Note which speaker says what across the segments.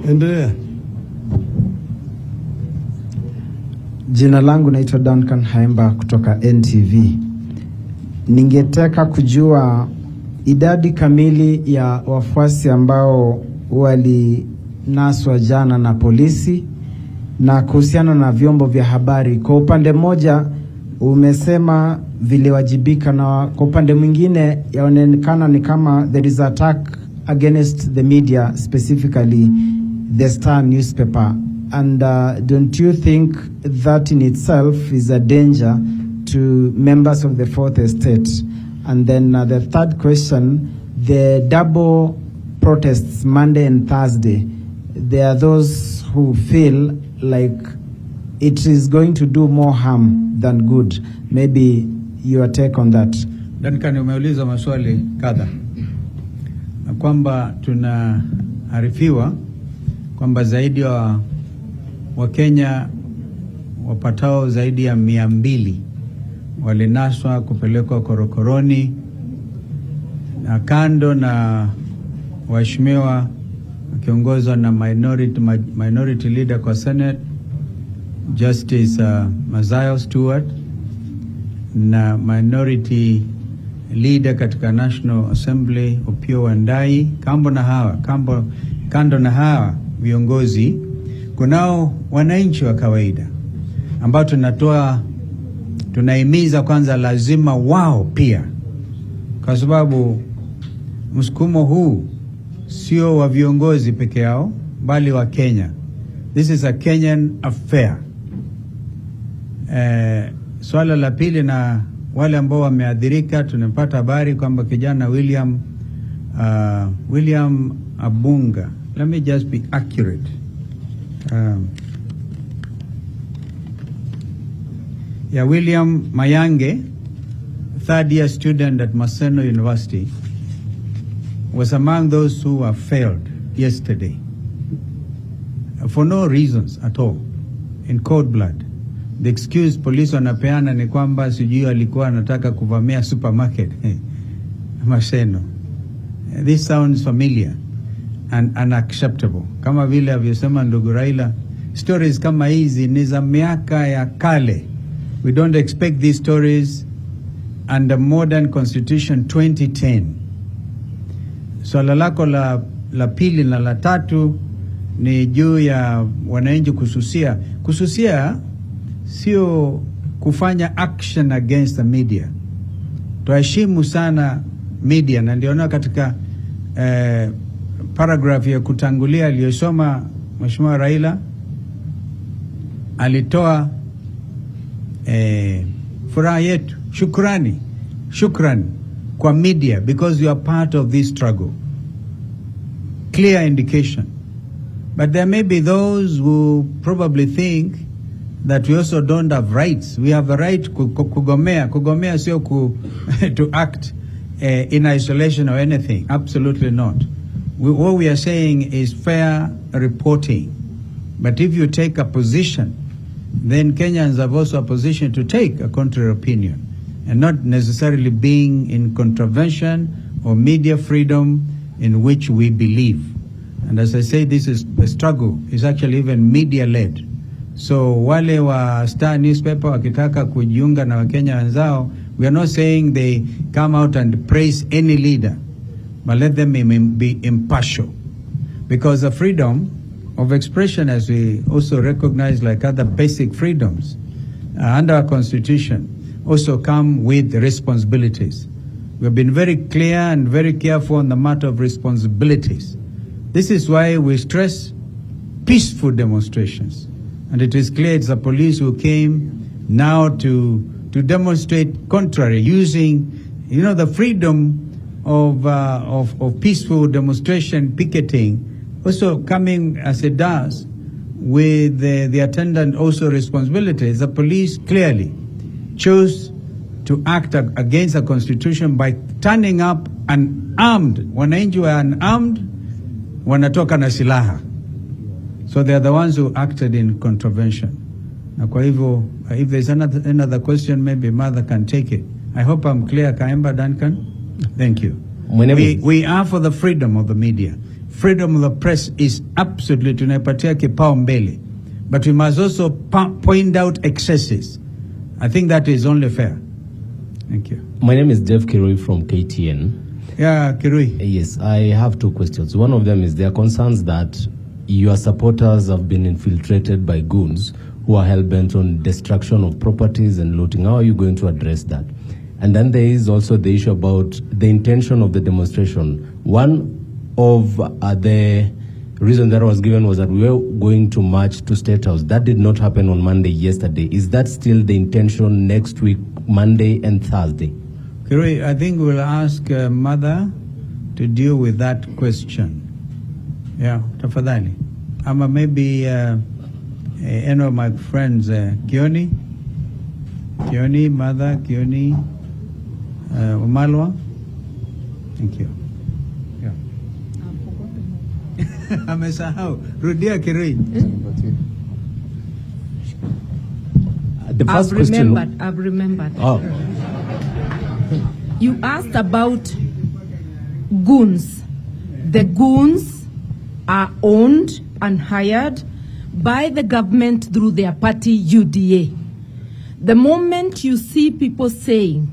Speaker 1: Endelea.
Speaker 2: Jina langu naitwa Duncan Haemba kutoka NTV. Ningetaka kujua idadi kamili ya wafuasi ambao walinaswa jana na polisi na kuhusiana na vyombo vya habari. Kwa upande mmoja umesema viliwajibika, na kwa upande mwingine yaonekana ni kama there is attack against the media, specifically the Star newspaper. And don't you think that in itself is a danger to members of the Fourth Estate? And then the third question, the double protests Monday and Thursday, there are those who feel like it is going to do more harm than good. Maybe your take on that.
Speaker 3: Duncan, umeuliza maswali kadha, na kwamba tunaarifiwa kwamba zaidi wa Kenya wapatao zaidi ya 200 walinaswa kupelekwa korokoroni, na kando na waheshimiwa wakiongozwa na minority leader kwa Senate Justice Mazayo Stewart, na minority leader katika National Assembly Opiyo Wandayi. Kando na hawa viongozi, kunao wananchi wa kawaida ambao tunahimiza kwanza lazima wao pia, kwa sababu msukumo huu sio wa viongozi peke yao bali wa Kenya. This is a Kenyan affair. Swala la pili, na wale ambao wameadhirika, tunapata habari kwamba kijana William Abunga, let me just be accurate, William Mayange, third-year student at Maseno University, was among those who were failed yesterday for no reasons at all, in cold blood. The excuse police wanapeana ni kwamba sijui alikuwa anataka kuvamia supermarket Maseno. This sounds familiar and unacceptable. Kama vile alivyosema ndugu Raila, stories kama hizi ni za miaka ya kale. We don't expect these stories under modern constitution 2010. Swala lako la pili na la tatu ni juu ya wananchi kususia. Kususia sio kufanya action against the media. Tuheshimu sana media, na ndio katika paragraph ya kutangulia aliyosoma Mheshimiwa Raila alitoa furaha yetu, shukrani kwa media because you are part of this struggle. Clear indication. But there may be those who probably think that we also don't have rights. We have a right kugomea. Kugomea sio to act in isolation or anything. Absolutely not. What we are saying is fair reporting. But if you take a position, then Kenyans have also a position to take a contrary opinion, and not necessarily being in contravention or media freedom in which we believe. And as I say, this is the struggle is actually even media-led. So wale wa Star newspaper wakitaka kujiunga na Wakenya wenzao, we are not saying they come out and praise any leader, but let them be impartial. Because the freedom of expression, as we also recognize like other basic freedoms under our constitution, also come with responsibilities. We've been very clear and very careful on the matter of responsibilities. This is why we stress peaceful demonstrations. And it is clear it's the police who came now to demonstrate contrary, using, the freedom of peaceful demonstration, picketing, also coming as it does with the attendant also responsibilities. The police clearly chose to act against the constitution by turning up unarmed. Wananchi were unarmed, wanatoka na silaha. So they are the ones who acted in contravention. Na kwa hivyo, if there's another question, maybe Mother can take it. I hope I'm clear, Kaemba Duncan. Thank you. We are for the freedom of the media, freedom of the press is absolutely tunaipatia kipaumbele, but we must also point out excesses. I think that is only fair. Thank you.
Speaker 1: My name is Jeff Kirui from KTN.
Speaker 3: Yeah, Kirui.
Speaker 1: Yes, I have two questions. One of them is there are concerns that your supporters have been infiltrated by goons who are hell-bent on destruction of properties and looting. How are you going to address that? And then there is also the issue about the intention of the demonstration. One of the reason that was given was that we were going to march to State House. That did not happen on Monday yesterday. Is that still the intention next week, Monday and Thursday?
Speaker 3: Kirui, I think we'll ask Mother to deal with that question. Yeah, tafadhali. Ama maybe any of my friends, Kioni, Mother, Kioni, Umalwa. Thank you. Yeah. Amesahau. Rudia Kirui.
Speaker 1: The first question.
Speaker 4: I've remembered.
Speaker 1: Oh.
Speaker 4: You asked about goons. The goons are owned and hired by the government through their party UDA. The moment you see people saying,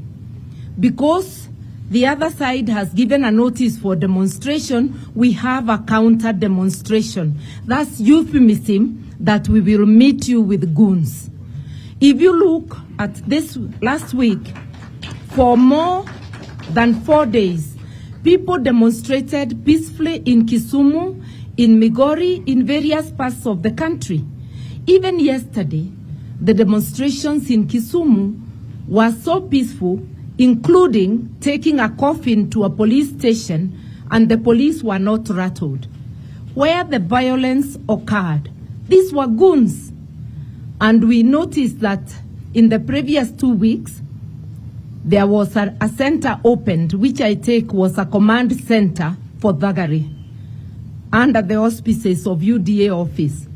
Speaker 4: because the other side has given a notice for demonstration, we have a counter demonstration. That's euphemism that we will meet you with goons. If you look at this last week, for more than 4 days, people demonstrated peacefully in Kisumu, in Migori, in various parts of the country. Even yesterday, the demonstrations in Kisumu were so peaceful, including taking a coffin to a police station, and the police were not rattled. Where the violence occurred, these were goons. And we noticed that in the previous 2 weeks, there was a center opened, which I take was a command center for thuggery, under the auspices of UDA office.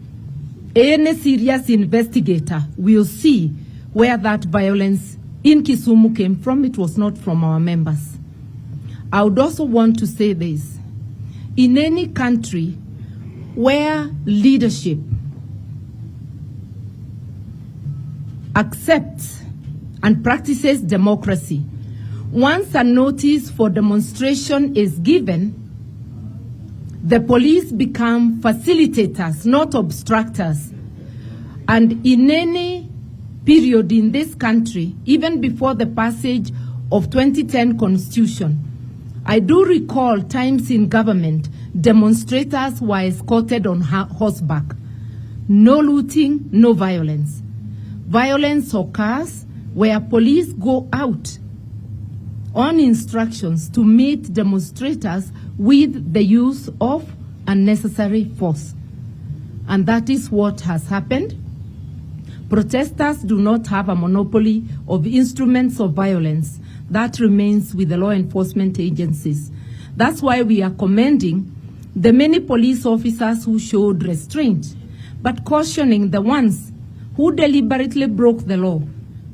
Speaker 4: Any serious investigator will see where that violence in Kisumu came from. It was not from our members. I would also want to say this. In any country where leadership accepts and practices democracy, once a notice for demonstration is given, the police become facilitators, not obstructors. And in any period in this country, even before the passage of 2010 Constitution, I do recall times in government, demonstrators were escorted on horseback. No looting, no violence. Violence occurs where police go out on instructions to meet demonstrators with the use of unnecessary force. And that is what has happened. Protesters do not have a monopoly of instruments of violence. That remains with the law enforcement agencies. That's why we are commending the many police officers who showed restraint, but cautioning the ones who deliberately broke the law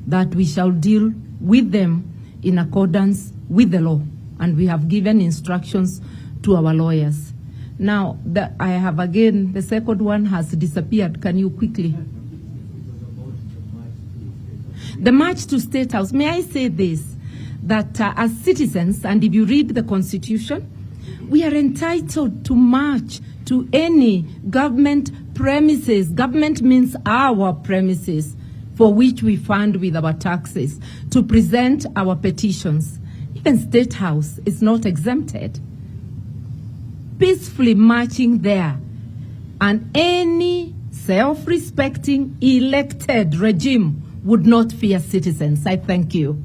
Speaker 4: that we shall deal with them in accordance with the law. And we have given instructions to our lawyers. Now, I have again, the second one has disappeared. Can you quickly? The march to State House. May I say this, that as citizens, and if you read the Constitution, we are entitled to march to any government premises. Government means our premises, for which we fund with our taxes, to present our petitions. Even State House is not exempted. Peacefully marching there, and any self-respecting elected regime would not fear citizens. I thank you.